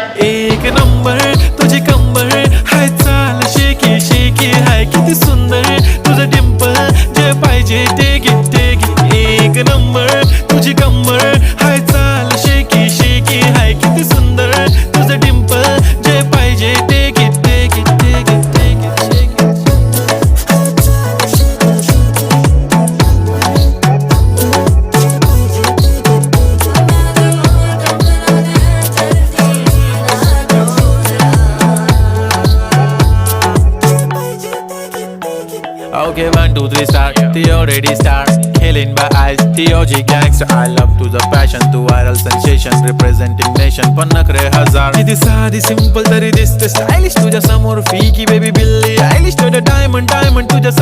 एक नंबर तुझी कंबर हाय, चाल शेकी शेकी हाय, किती सुंदर तुझं डिंपल, जे पाहिजे ते घे. एक नंबर तुझी कंबर हाय, चाल शेकी शेकी हाय, किती सुंदर तुझं डिंपल, जे पाहिजे ते घे. Okay, 1, 2, 3 start. The already start. Killing by eyes. The OG gangster. I love to the passion, to viral sensation, representing nation. पन्नकरे हजार. किती साधी simple तरी दिसते stylish तुझ्या समोर. फीकी baby बिल्ली. Stylish to the diamond तुझ्या